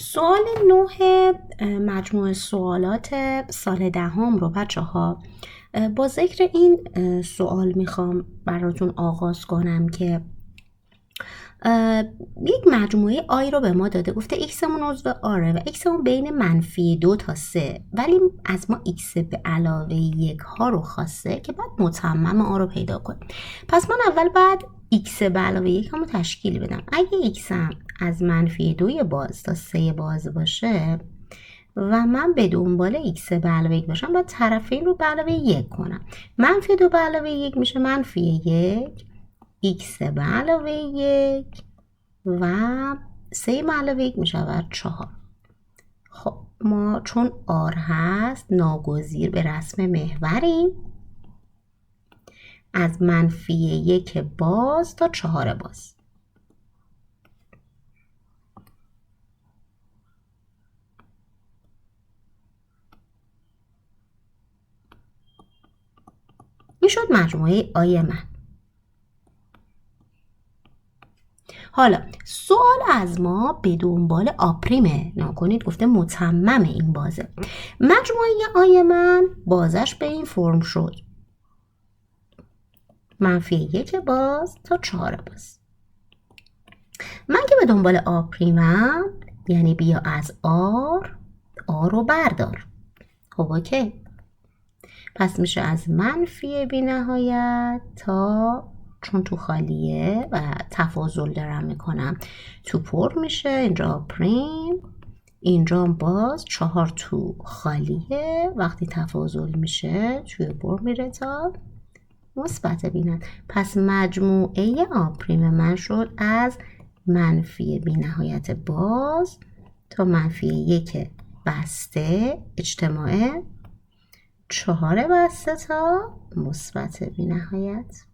سوال 9 مجموعه سوالات سال دهم رو بچه ها با ذکر این سوال میخوام براتون آغاز کنم که یک مجموعه آی رو به ما داده، گفته ایکسمون عضو آره و ایکسمون بین -2 تا 3، ولی از ما ایکس به علاوه 1 ها رو خواسته که بعد متمم آ رو پیدا کنیم. پس من اول بعد ایکس به علاوه 1 رو تشکیل بدم. اگه ایکسم از -2 باز تا 3 باز باشه و من به دنبال ایکس به علاوه 1 باشم، باید طرفین رو به علاوه 1 کنم. -2 به علاوه 1 میشه -1، ایکس به علاوه 1 و 3 به علاوه 1 میشود 4. خب ما چون آر هست ناگزیر به رسم محوریم، از -1 باز تا 4 باز. این شد مجموعه آی من. حالا سوال از ما به دنبال آپریمه، نکنید گفته متمم این بازه. مجموعه آی من بازش به این فرم شد، -1 باز تا 4 باز. من که به دنبال آپریمم یعنی بیا از آر رو بردار. خب اوکی، پس میشه از منفی بی نهایت تا، چون تو خالیه و تفاضل دارم میکنم تو پر میشه، اینجا پریم، اینجا باز 4 تو خالیه، وقتی تفاضل میشه توی پر میره تا مثبت بینن. پس مجموعه آپریم من شد از منفی بی نهایت باز تا -1 بسته اجتماع 4 بسته تا مثبت بی نهایت.